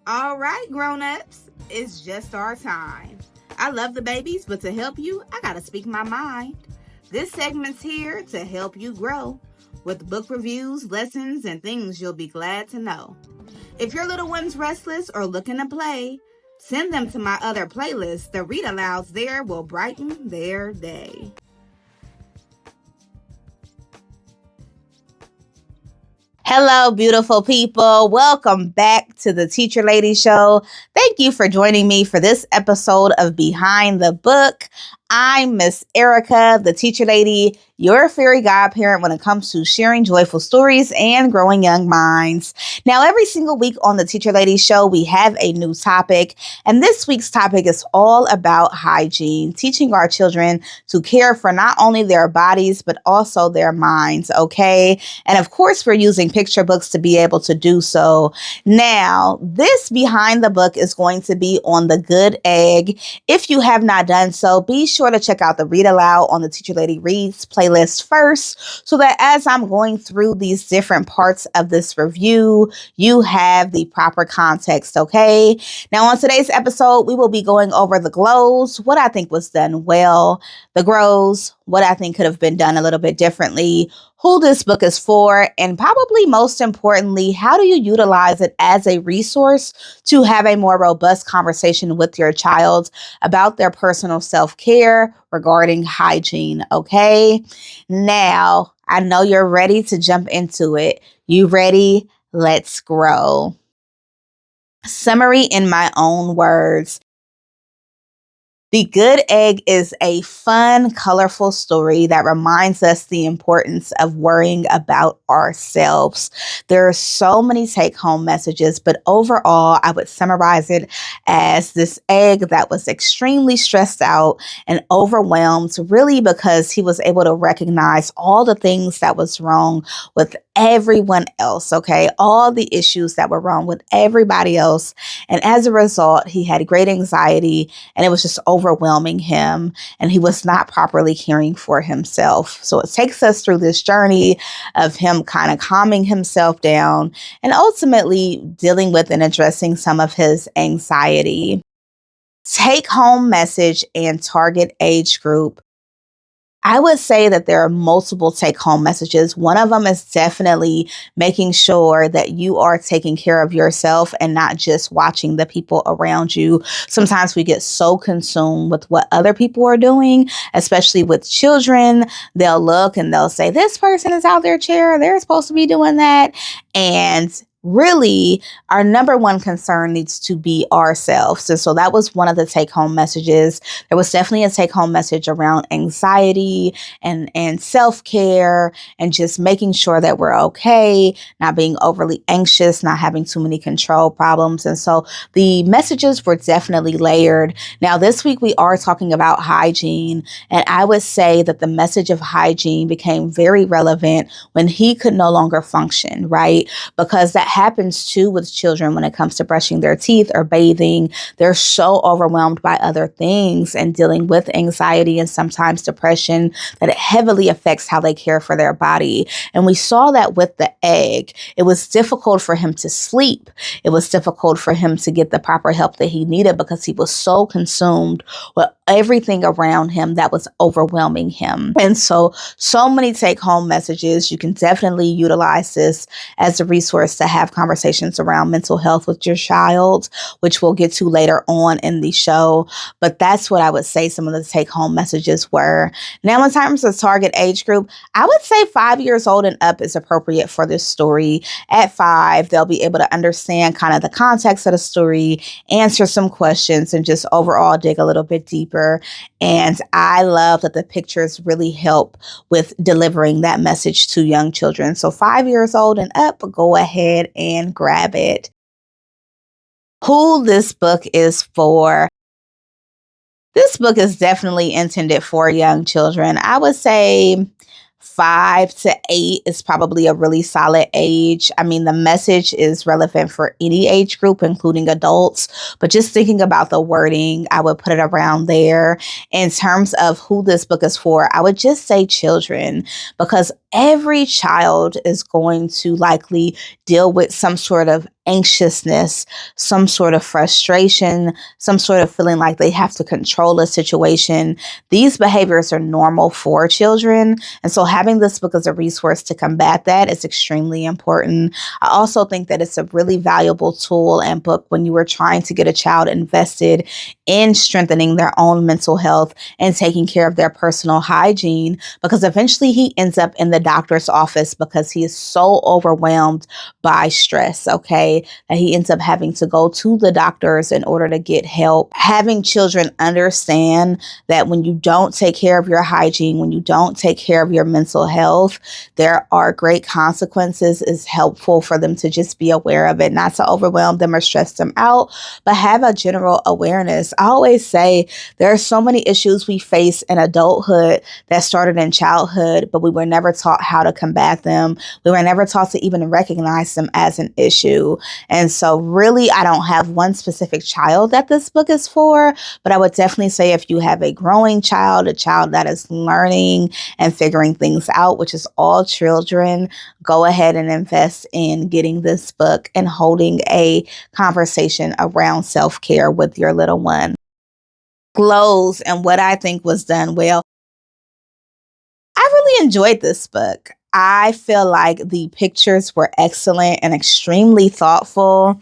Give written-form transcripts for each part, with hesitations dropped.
All right, grown-ups, it's just our time. I love the babies, but to help you, I gotta speak my mind. This segment's here to help you grow with book reviews, lessons, and things you'll be glad to know. If your little one's restless or looking to play, send them to my other playlist. The read-alouds there will brighten their day. Hello, beautiful people. Welcome back to the Teacher Lady Show. Thank you for joining me for this episode of Behind the Book. I'm Miss Erica, the Teacher Lady, your fairy godparent when it comes to sharing joyful stories and growing young minds. Now, every single week on the Teacher Lady Show, we have a new topic, and this week's topic is all about hygiene, teaching our children to care for not only their bodies, but also their minds, okay? And of course, we're using picture books to be able to do so. Now, this Behind the Book is going to be on the good egg. If you have not done so, be sure to check out the Read Aloud on the Teacher Lady Reads playlist first, so that as I'm going through these different parts of this review, you have the proper context, okay? Now, on today's episode, we will be going over the glows, what I think was done well, the grows, what I think could have been done a little bit differently, who this book is for, and probably most importantly, how do you utilize it as a resource to have a more robust conversation with your child about their personal self-care regarding hygiene, okay? Now, I know you're ready to jump into it. You ready? Let's grow. Summary in my own words. The Good Egg is a fun, colorful story that reminds us the importance of worrying about ourselves. There are so many take-home messages, but overall, I would summarize it as this egg that was extremely stressed out and overwhelmed, really because he was able to recognize all the things that was wrong with everyone else, okay? All the issues that were wrong with everybody else. And as a result, he had great anxiety and it was just overwhelming him, and he was not properly caring for himself. So it takes us through this journey of him kind of calming himself down and ultimately dealing with and addressing some of his anxiety. Take home message and target age group. I would say that there are multiple take-home messages. One of them is definitely making sure that you are taking care of yourself and not just watching the people around you. Sometimes we get so consumed with what other people are doing, especially with children. They'll look and they'll say, this person is out their chair. They're supposed to be doing that. And really, our number one concern needs to be ourselves. And so that was one of the take-home messages. There was definitely a take-home message around anxiety and self-care and just making sure that we're okay, not being overly anxious, not having too many control problems. And so the messages were definitely layered. Now, this week we are talking about hygiene, and I would say that the message of hygiene became very relevant when he could no longer function, right? Because that happens too with children when it comes to brushing their teeth or bathing. They're so overwhelmed by other things and dealing with anxiety and sometimes depression that it heavily affects how they care for their body. And we saw that with the egg. It was difficult for him to sleep. It was difficult for him to get the proper help that he needed because he was so consumed with everything around him that was overwhelming him. And so many take-home messages. You can definitely utilize this as a resource to have conversations around mental health with your child, which we'll get to later on in the show. But that's what I would say some of the take-home messages were. Now, in terms of target age group, I would say 5 years old and up is appropriate for this story. At 5, they'll be able to understand kind of the context of the story, answer some questions, and just overall dig a little bit deeper. And I love that the pictures really help with delivering that message to young children. So 5 years old and up, go ahead and grab it. Who this book is for. This book is definitely intended for young children. I would say 5 to 8 is probably a really solid age. I mean, the message is relevant for any age group, including adults, but just thinking about the wording, I would put it around there. In terms of who this book is for, I would just say children, because every child is going to likely deal with some sort of anxiousness, some sort of frustration, some sort of feeling like they have to control a situation. These behaviors are normal for children. And so having this book as a resource to combat that is extremely important. I also think that it's a really valuable tool and book when you are trying to get a child invested in strengthening their own mental health and taking care of their personal hygiene, because eventually he ends up in the doctor's office because he is so overwhelmed by stress, okay, that he ends up having to go to the doctors in order to get help. Having children understand that when you don't take care of your hygiene, when you don't take care of your mental health, there are great consequences is helpful for them to just be aware of it, not to overwhelm them or stress them out, but have a general awareness. I always say there are so many issues we face in adulthood that started in childhood, but we were never taught how to combat them. We were never taught to even recognize them as an issue. And so really, I don't have one specific child that this book is for, but I would definitely say if you have a growing child, a child that is learning and figuring things out, which is all children, go ahead and invest in getting this book and holding a conversation around self-care with your little one. Glows and what I think was done well. I really enjoyed this book. I feel like the pictures were excellent and extremely thoughtful.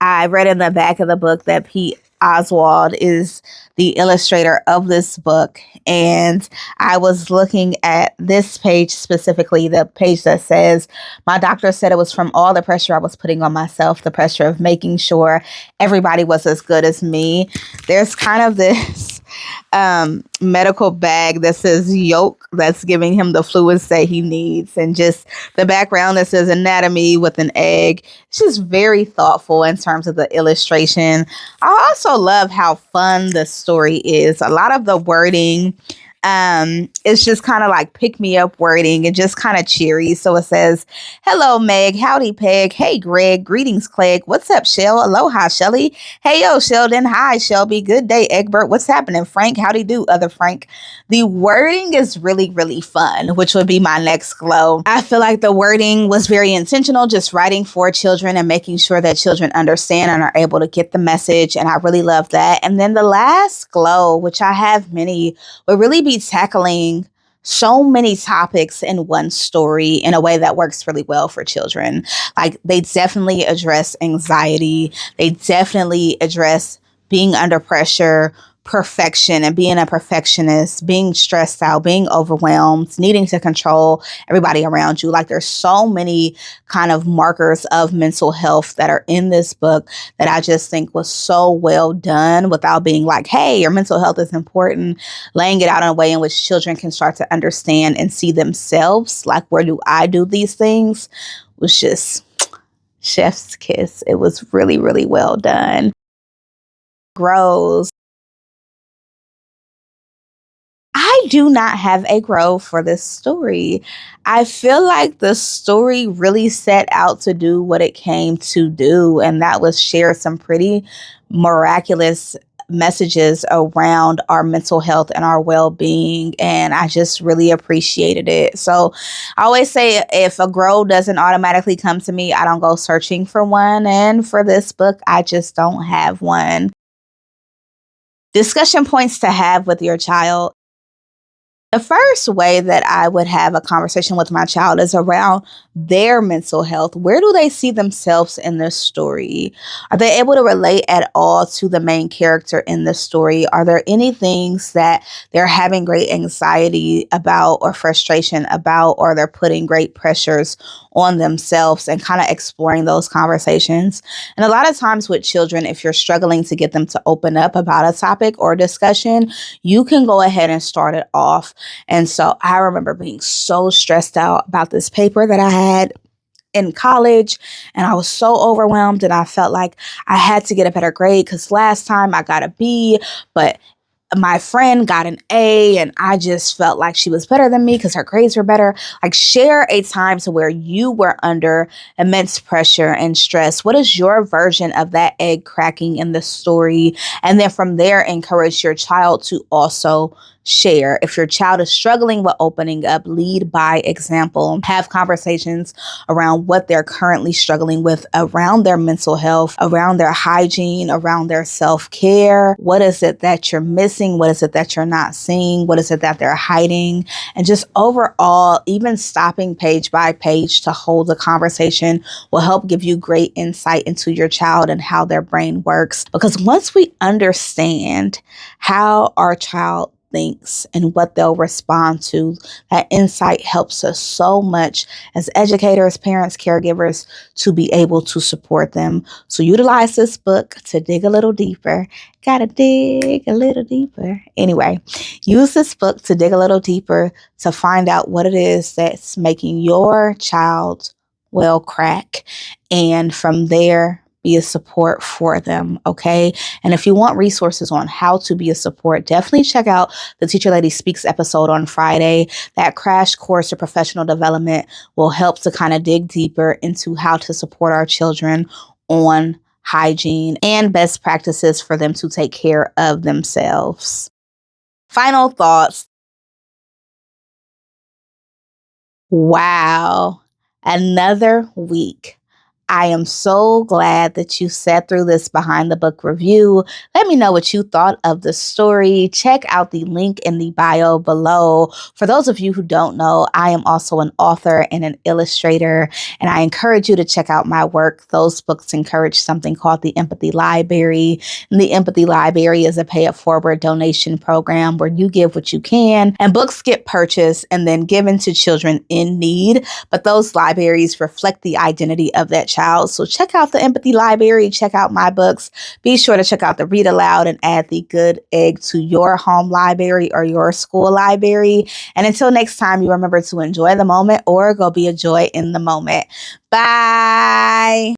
I read in the back of the book that Pete Oswald is the illustrator of this book. And I was looking at this page specifically, the page that says, my doctor said it was from all the pressure I was putting on myself, the pressure of making sure everybody was as good as me. There's kind of this medical bag that says yolk that's giving him the fluids that he needs, and just the background that says anatomy with an egg. It's just very thoughtful in terms of the illustration. I also love how fun the story is. A lot of the wording it's just kind of like pick me up wording and just kind of cheery. So it says, hello, Meg. Howdy, Peg. Hey, Greg. Greetings, Clegg. What's up, Shell? Aloha, Shelly. Hey, yo, Sheldon. Hi, Shelby. Good day, Egbert. What's happening, Frank? Howdy do, other Frank. The wording is really, really fun, which would be my next glow. I feel like the wording was very intentional, just writing for children and making sure that children understand and are able to get the message. And I really love that. And then the last glow, which I have many, would really be tackling so many topics in one story in a way that works really well for children. Like they definitely address anxiety. They definitely address being under pressure, perfection and being a perfectionist, being stressed out, being overwhelmed, needing to control everybody around you. Like there's so many kind of markers of mental health that are in this book that I just think was so well done without being like, hey, your mental health is important, laying it out in a way in which children can start to understand and see themselves. Like, where do I do these things? Was just chef's kiss. It was really, really well done. Grows. I do not have a grow for this story. I feel like the story really set out to do what it came to do, and that was share some pretty miraculous messages around our mental health and our well-being, and I just really appreciated it. So I always say if a grow doesn't automatically come to me, I don't go searching for one, and for this book, I just don't have one. Discussion points to have with your child. The first way that I would have a conversation with my child is around their mental health. Where do they see themselves in this story? Are they able to relate at all to the main character in this story? Are there any things that they're having great anxiety about or frustration about, or they're putting great pressures on themselves, and kind of exploring those conversations? And a lot of times with children, if you're struggling to get them to open up about a topic or discussion, you can go ahead and start it off. And so I remember being so stressed out about this paper that I had in college, and I was so overwhelmed, and I felt like I had to get a better grade because last time I got a B, but my friend got an A, and I just felt like she was better than me because her grades were better. Like, share a time to where you were under immense pressure and stress. What is your version of that egg cracking in the story? And then from there, encourage your child to also share. If your child is struggling with opening up, lead by example. Have conversations around what they're currently struggling with around their mental health, around their hygiene, around their self-care. What is it that you're missing? What is it that you're not seeing? What is it that they're hiding? And just overall, even stopping page by page to hold the conversation will help give you great insight into your child and how their brain works. Because once we understand how our child thinks and what they'll respond to, that insight helps us so much as educators, parents, caregivers to be able to support them. So utilize this book to dig a little deeper. Gotta dig a little deeper. Anyway, use this book to dig a little deeper to find out what it is that's making your child crack. And from there, be a support for them, okay? And if you want resources on how to be a support, definitely check out the Teacher Lady Speaks episode on Friday. That crash course of professional development will help to kind of dig deeper into how to support our children on hygiene and best practices for them to take care of themselves. Final thoughts. Wow, another week. I am so glad that you sat through this behind the book review. Let me know what you thought of the story. Check out the link in the bio below. For those of you who don't know, I am also an author and an illustrator, and I encourage you to check out my work. Those books encourage something called the Empathy Library. And the Empathy Library is a pay-it-forward donation program where you give what you can, and books get purchased and then given to children in need. But those libraries reflect the identity of that child. So check out the Empathy Library, check out my books. Be sure to check out the Read Aloud and add the Good Egg to your home library or your school library. And until next time, you remember to enjoy the moment or go be a joy in the moment. Bye.